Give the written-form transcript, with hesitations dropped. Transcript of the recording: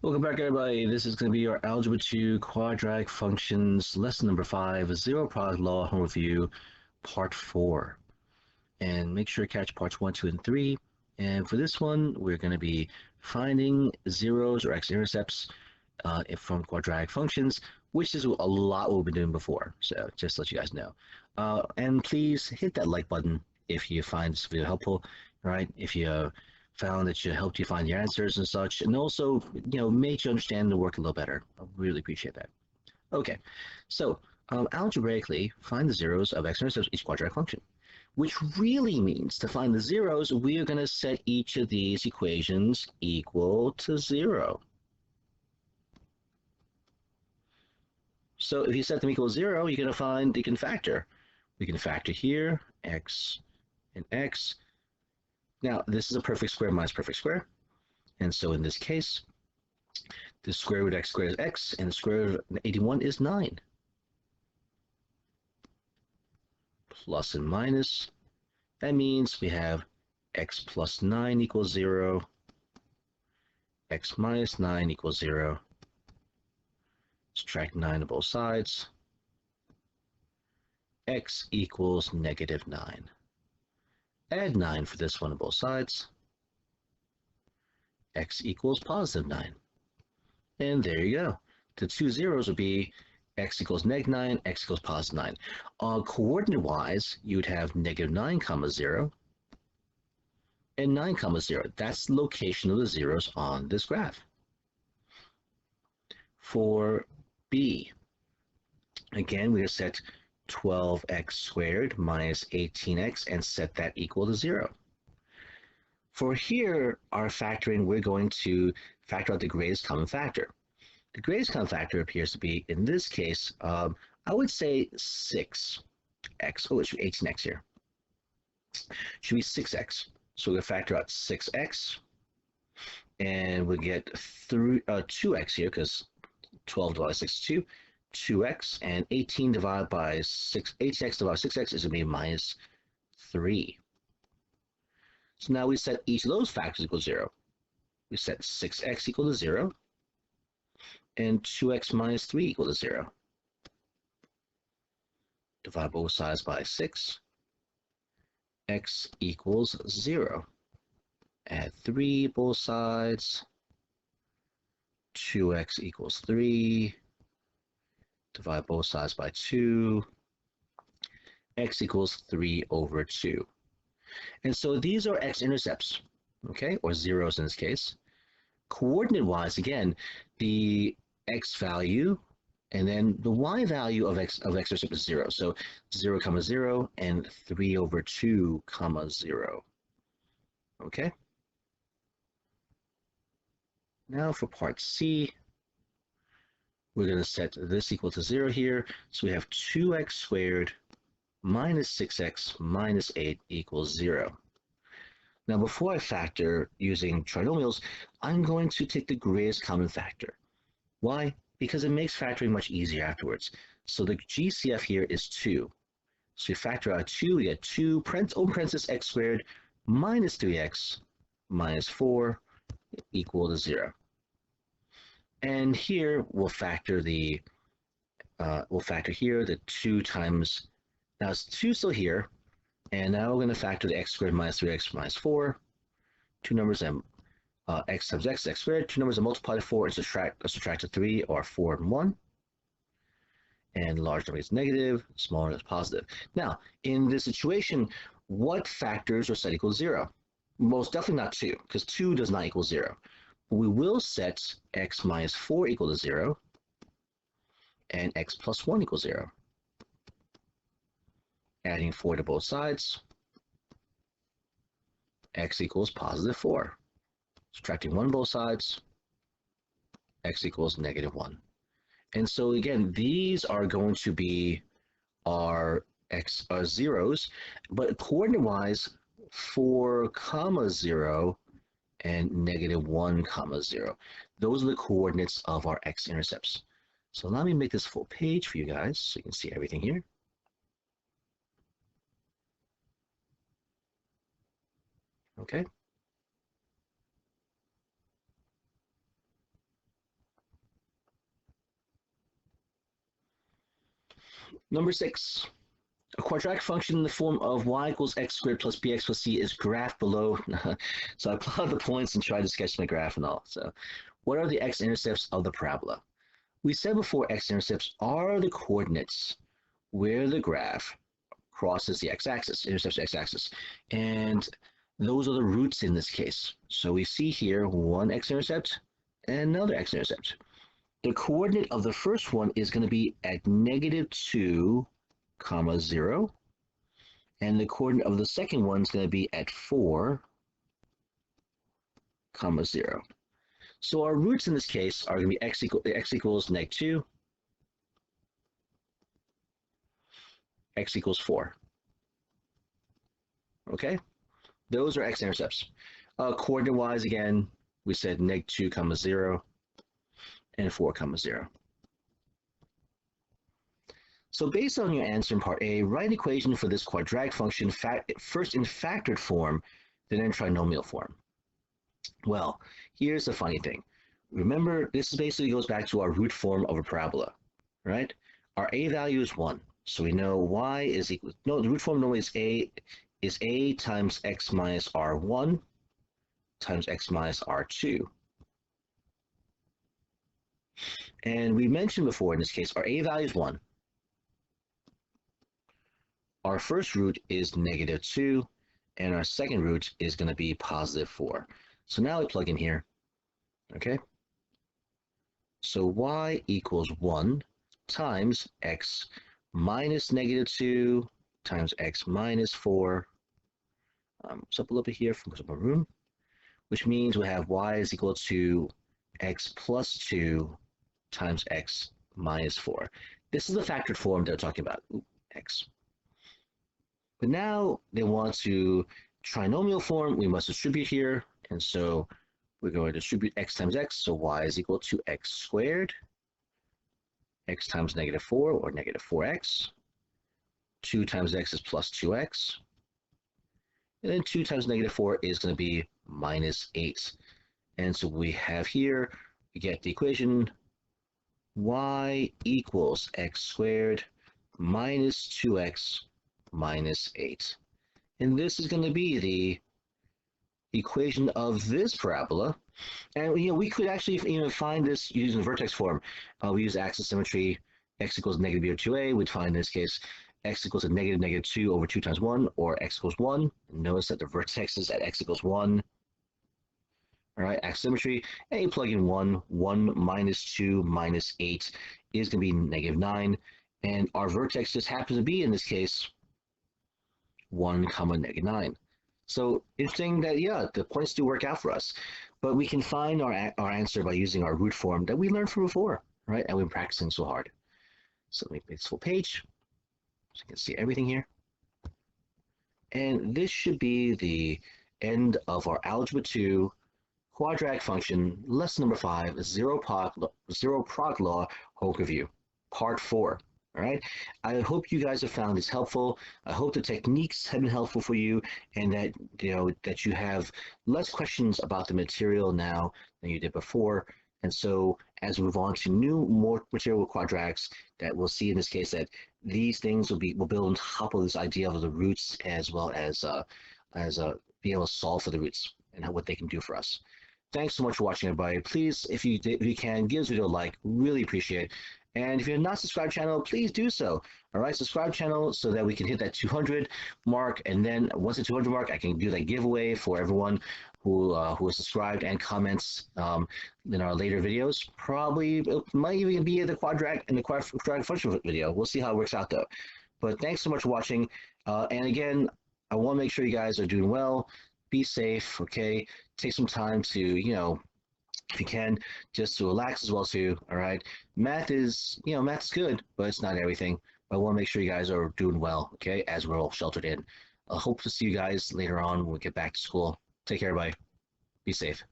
Welcome back, everybody. This is going to be your Algebra 2 Quadratic Functions, lesson number 5, Zero Product Law Home Review, part 4. And make sure to catch parts 1, 2, and 3. And for this one, we're going to be finding zeros or x-intercepts from quadratic functions, which is a lot what we've been doing before. So just to let you guys know. And please hit that like button if you find this video helpful. All right, if you found that it helped you find your answers and such, and also made you understand the work a little better. I really appreciate that. Okay, so algebraically, find the zeros of x-intercepts each quadratic function, which really means to find the zeros, we are going to set each of these equations equal to 0. So if you set them equal to 0, you're going to find you can factor. We can factor here, x and x. Now, this is a perfect square minus perfect square. And so in this case, the square root of x squared is x, and the square root of 81 is 9. Plus and minus. That means we have x plus 9 equals 0, x minus 9 equals 0. Subtract 9 on both sides. X equals negative 9. Add 9 for this one on both sides. X equals positive 9. And there you go. The two zeros would be x equals negative 9, x equals positive 9. Coordinate-wise, you would have negative 9 comma 0 and 9 comma 0. That's the location of the zeros on this graph. For B, again, we're going to set 12x squared minus 18x and set that equal to 0. For here, our factoring, we're going to factor out the greatest common factor. The greatest common factor appears to be, in this case, I would say 6x. Oh, it should be 18x here. It should be 6x. So we're going to factor out 6x, and we'll get 2x here, because 12 divided by 6 is 2. 2x, and 18 divided by 6, 18x divided by 6x is going to be minus 3. So now we set each of those factors equal to 0. We set 6x equal to 0, and 2x minus 3 equal to 0. Divide both sides by 6. X equals 0. Add 3 both sides. 2x equals 3. Divide both sides by 2. X equals 3 over 2. And so these are x-intercepts, okay, or zeros in this case. Coordinate-wise, again, the x value and then the y value of x-intercept is 0. So 0 comma 0 and 3 over 2 comma 0. Okay? Now for part C, we're going to set this equal to 0 here. So we have 2x squared minus 6x minus 8 equals 0. Now before I factor using trinomials, I'm going to take the greatest common factor. Why? Because it makes factoring much easier afterwards. So the GCF here is 2. So we factor out 2, we get 2, open parenthesis, x squared minus 3x minus 4 equal to 0. And here we'll factor here the 2 times, now it's 2 still here, and now we're going to factor the x squared minus 3x minus 4. Two numbers and x times x squared. Two numbers are multiplied to 4 and subtract to 3 are 4 and 1. And large number is negative, small number is positive. Now, in this situation, what factors are set equal to 0? Most definitely not 2, because 2 does not equal 0. We will set x minus 4 equal to 0 and x plus 1 equals 0. Adding 4 to both sides, x equals positive 4. Subtracting 1 on both sides, x equals negative 1. And so again, these are going to be our zeros, but coordinate-wise, 4 comma 0 and negative 1 comma 0. Those are the coordinates of our x-intercepts. So let me make this full page for you guys so you can see everything here. Okay. Number 6. A quadratic function in the form of y equals x squared plus bx plus c is graphed below. So I plotted the points and tried to sketch my graph and all. So what are the x-intercepts of the parabola? We said before x-intercepts are the coordinates where the graph crosses the x-axis, intercepts the x-axis. And those are the roots in this case. So we see here one x-intercept and another x-intercept. The coordinate of the first one is going to be at -2, 0, and the coordinate of the second one is going to be at 4, 0. So our roots in this case are going to be x equals -2, x equals 4. Okay, those are x-intercepts. Coordinate-wise, again, we said -2, 0, and 4, 0. So based on your answer in part A, write an equation for this quadratic function first in factored form, then in trinomial form. Well, here's the funny thing. Remember, this basically goes back to our root form of a parabola, right? Our A value is 1, so we know y is equal, no, the root form normally is a times x minus r1 times x minus r2. And we mentioned before in this case, our A value is 1. Our first root is -2, and our second root is going to be +4. So now we plug in here, okay? So y equals 1 times x minus -2 times x minus 4. It's up a little bit here from some room, which means we have y is equal to x plus 2 times x minus 4. This is the factored form they're talking about, x. But now they want to trinomial form, we must distribute here, and so we're going to distribute x times x, so y is equal to x squared, x times -4, or -4x, 2 times x is plus 2x, and then 2 times -4 is going to be -8. And so we have here, we get the equation y equals x squared minus 2x minus 8. And this is going to be the equation of this parabola. And we could actually find this using vertex form. We use axis symmetry, x equals -b over 2a. We'd find in this case x equals a -2 over 2 times 1, or x equals 1. Notice that the vertex is at x equals 1. All right, axis symmetry, and you plug in 1. 1 minus 2 minus 8 is going to be -9. And our vertex just happens to be, in this case, 1, -9. So interesting that, yeah, the points do work out for us. But we can find our answer by using our root form that we learned from before, right? And we've been practicing so hard. So let me make this full page so you can see everything here. And this should be the end of our Algebra 2 quadratic function, lesson number 5, zero product law whole review, part 4. All right. I hope you guys have found this helpful. I hope the techniques have been helpful for you, and that that you have less questions about the material now than you did before. And so, as we move on to more material with quadratics, that we'll see in this case that these things will build on top of this idea of the roots, as well as being able to solve for the roots and what they can do for us. Thanks so much for watching, everybody. Please, if you can, give this video a like. Really appreciate it. And if you're not subscribed channel, please do so. All right, subscribe channel so that we can hit that 200 mark. And then once the 200 mark, I can do that giveaway for everyone who is subscribed and comments in our later videos. Probably it might even be the quadratic function video. We'll see how it works out though. But thanks so much for watching. And again, I want to make sure you guys are doing well. Be safe. Okay, take some time to if you can, just to relax as well too. All right, math is good, but it's not everything. But I want to make sure you guys are doing well, okay, as we're all sheltered in. I hope to see you guys later on when we get back to school. Take care, everybody. Be safe.